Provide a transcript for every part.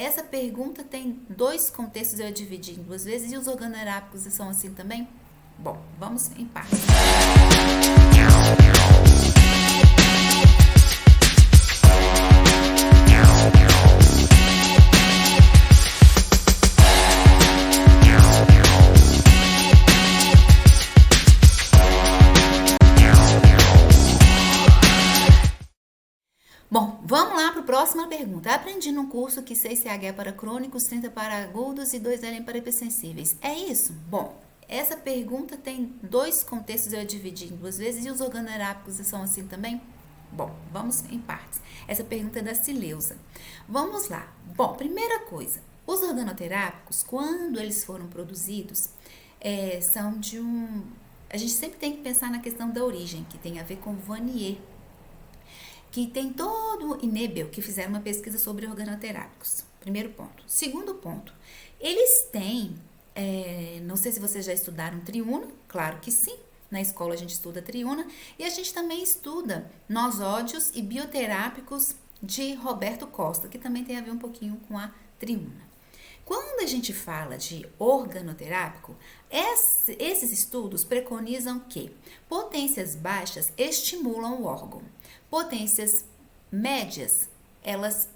essa pergunta tem dois contextos, eu dividi em duas vezes, e os organoterápicos são assim também? Bom, vamos em partes. Bom, vamos lá para a próxima pergunta. Aprendi num curso que 6CH é para crônicos, 30 para agudos e 2L para hipersensíveis. É isso? Bom, essa pergunta tem dois contextos, eu dividi em duas vezes, e os organoterápicos são assim também? Bom, vamos em partes. Essa pergunta é da Cileuza. Vamos lá. Bom, primeira coisa, os organoterápicos, quando eles foram produzidos, são de um... A gente sempre tem que pensar na questão da origem, que tem a ver com Vanier, que tem todo, e Nebel, que fizeram uma pesquisa sobre organoterápicos. Primeiro ponto. Segundo ponto, eles têm, não sei se vocês já estudaram triúna, claro que sim, na escola a gente estuda triúna, e a gente também estuda nosódios e bioterápicos de Roberto Costa, que também tem a ver um pouquinho com a triúna. Quando a gente fala de organoterápico, esses estudos preconizam que potências baixas estimulam o órgão, potências médias, elas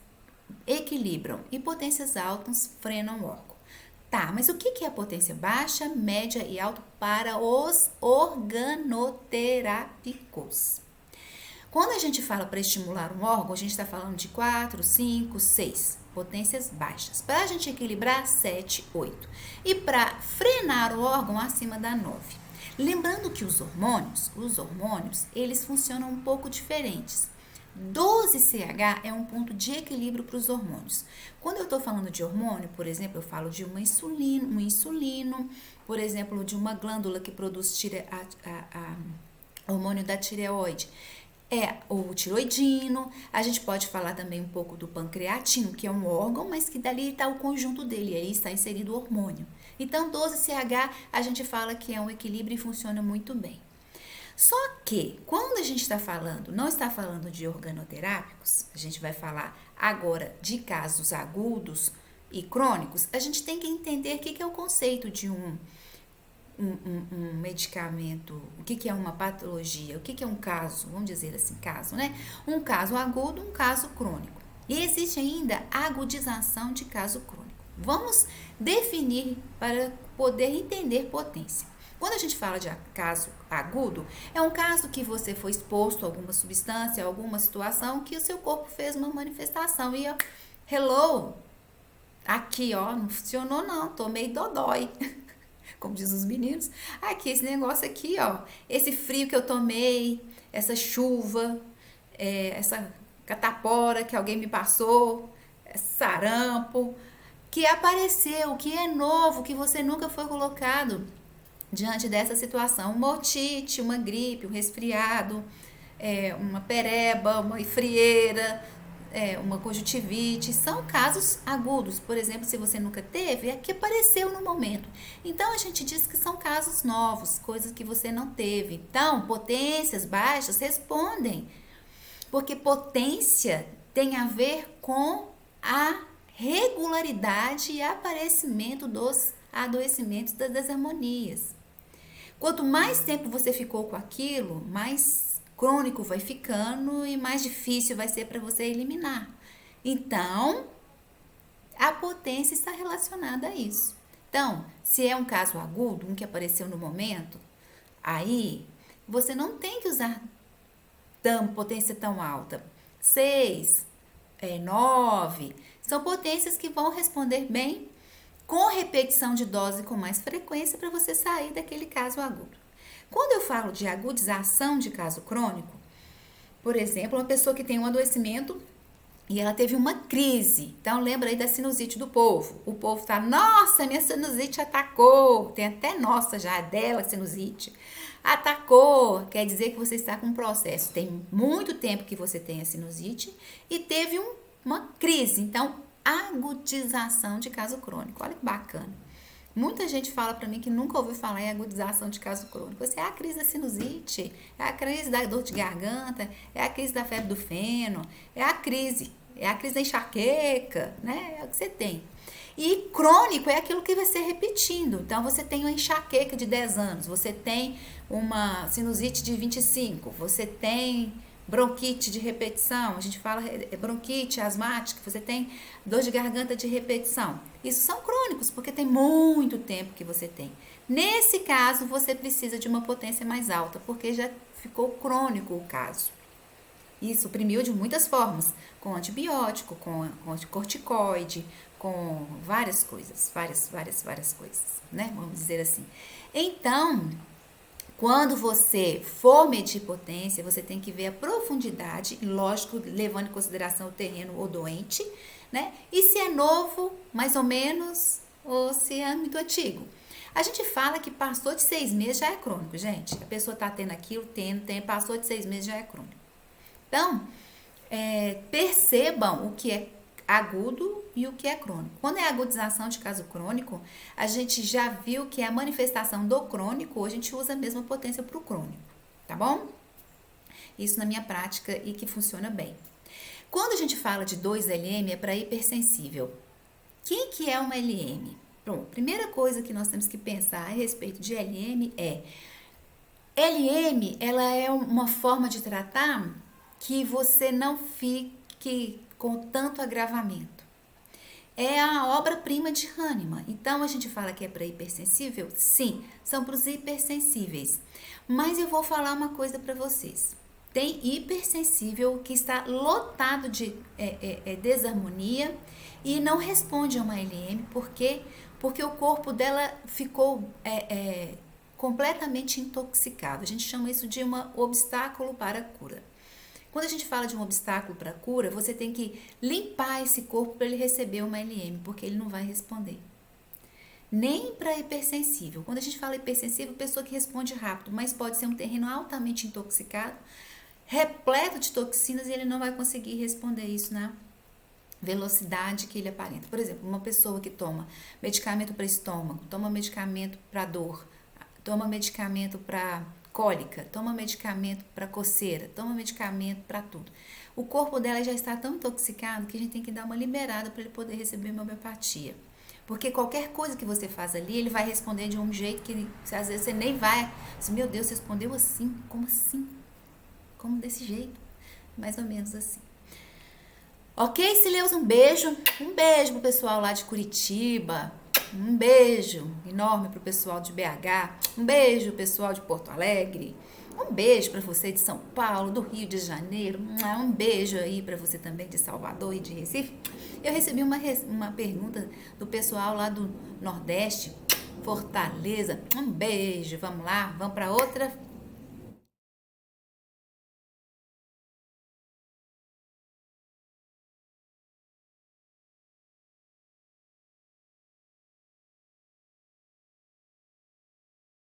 equilibram, e potências altas frenam o órgão. Tá, mas o que é a potência baixa, média e alta para os organoterápicos? Quando a gente fala para estimular um órgão, a gente está falando de 4, 5, 6 potências baixas. Para a gente equilibrar, 7, 8. E para frenar o órgão, acima da 9. Lembrando que os hormônios, eles funcionam um pouco diferentes. 12CH é um ponto de equilíbrio para os hormônios. Quando eu estou falando de hormônio, por exemplo, eu falo de um insulino, por exemplo, de uma glândula que produz hormônio da tireoide. O tiroidino, a gente pode falar também um pouco do pancreatino, que é um órgão, mas que dali está o conjunto dele, aí está inserido o hormônio. Então, 12CH, a gente fala que é um equilíbrio e funciona muito bem. Só que, quando a gente está falando, não está falando de organoterápicos, a gente vai falar agora de casos agudos e crônicos, a gente tem que entender o que é o conceito de um medicamento, o que é uma patologia, o que é um caso, vamos dizer assim, caso, né? Um caso agudo, um caso crônico. E existe ainda a agudização de caso crônico. Vamos definir para poder entender potência. Quando a gente fala de caso agudo, é um caso que você foi exposto a alguma substância, a alguma situação que o seu corpo fez uma manifestação e, ó, hello, aqui, ó, não funcionou não, tomei dodói. Como diz os meninos, aqui, esse negócio aqui, ó, esse frio que eu tomei, essa chuva, essa catapora que alguém me passou, sarampo, que apareceu, que é novo, que você nunca foi colocado diante dessa situação. Uma otite, uma gripe, um resfriado, uma pereba, uma frieira, uma conjuntivite, são casos agudos. Por exemplo, se você nunca teve, é que apareceu no momento. Então, a gente diz que são casos novos, coisas que você não teve. Então, potências baixas respondem, porque potência tem a ver com a regularidade e aparecimento dos adoecimentos, das desarmonias. Quanto mais tempo você ficou com aquilo, mais crônico vai ficando e mais difícil vai ser para você eliminar. Então, a potência está relacionada a isso. Então, se é um caso agudo, um que apareceu no momento, aí você não tem que usar potência tão alta. 6, 9, são potências que vão responder bem com repetição de dose com mais frequência para você sair daquele caso agudo. Quando eu falo de agudização de caso crônico, por exemplo, uma pessoa que tem um adoecimento e ela teve uma crise. Então, lembra aí da sinusite do povo. O povo tá, nossa, minha sinusite atacou. Tem até nossa já, dela sinusite. Atacou, quer dizer que você está com um processo. Tem muito tempo que você tem a sinusite e teve uma crise. Então, agudização de caso crônico. Olha que bacana. Muita gente fala para mim que nunca ouviu falar em agudização de caso crônico. Você é a crise da sinusite, é a crise da dor de garganta, é a crise da febre do feno, é a crise. É a crise da enxaqueca, né? É o que você tem. E crônico é aquilo que vai ser repetindo. Então, você tem uma enxaqueca de 10 anos, você tem uma sinusite de 25, você tem bronquite de repetição, a gente fala bronquite asmática, você tem dor de garganta de repetição. Isso são crônicos, porque tem muito tempo que você tem. Nesse caso, você precisa de uma potência mais alta, porque já ficou crônico o caso. E suprimiu de muitas formas, com antibiótico, com corticoide, com várias coisas, várias coisas, né? Vamos dizer assim. Então, quando você for medir potência, você tem que ver a profundidade, lógico, levando em consideração o terreno ou doente, né? E se é novo, mais ou menos, ou se é muito antigo. A gente fala que passou de 6 meses já é crônico, gente. A pessoa tá tendo aquilo, passou de 6 meses já é crônico. Então, percebam o que é agudo e o que é crônico. Quando é agudização de caso crônico, a gente já viu que a manifestação do crônico, a gente usa a mesma potência para o crônico, tá bom? Isso na minha prática e que funciona bem. Quando a gente fala de 2LM, é para hipersensível. Quem que é uma LM? Bom, primeira coisa que nós temos que pensar a respeito de LM é LM, ela é uma forma de tratar que você não fique com tanto agravamento. É a obra-prima de Hahnemann. Então, a gente fala que é para hipersensível? Sim, são para os hipersensíveis. Mas eu vou falar uma coisa para vocês. Tem hipersensível que está lotado de desarmonia e não responde a uma LM. Por quê? Porque o corpo dela ficou completamente intoxicado. A gente chama isso de um obstáculo para a cura. Quando a gente fala de um obstáculo para a cura, você tem que limpar esse corpo para ele receber uma LM, porque ele não vai responder. Nem para hipersensível. Quando a gente fala hipersensível, pessoa que responde rápido, mas pode ser um terreno altamente intoxicado, repleto de toxinas e ele não vai conseguir responder isso na velocidade que ele aparenta. Por exemplo, uma pessoa que toma medicamento para estômago, toma medicamento para dor, toma medicamento para cólica, toma medicamento para coceira, toma medicamento para tudo. O corpo dela já está tão intoxicado que a gente tem que dar uma liberada para ele poder receber uma homeopatia. Porque qualquer coisa que você faz ali, ele vai responder de um jeito que às vezes você nem vai. Assim, meu Deus, você respondeu assim? Como assim? Como desse jeito? Mais ou menos assim. Ok, Sileus, um beijo. Um beijo pro pessoal lá de Curitiba. Um beijo enorme pro pessoal de BH. Um beijo, pessoal de Porto Alegre. Um beijo para você de São Paulo, do Rio de Janeiro. Um beijo aí para você também de Salvador e de Recife. Eu recebi uma pergunta do pessoal lá do Nordeste, Fortaleza. Um beijo, vamos lá, vamos para outra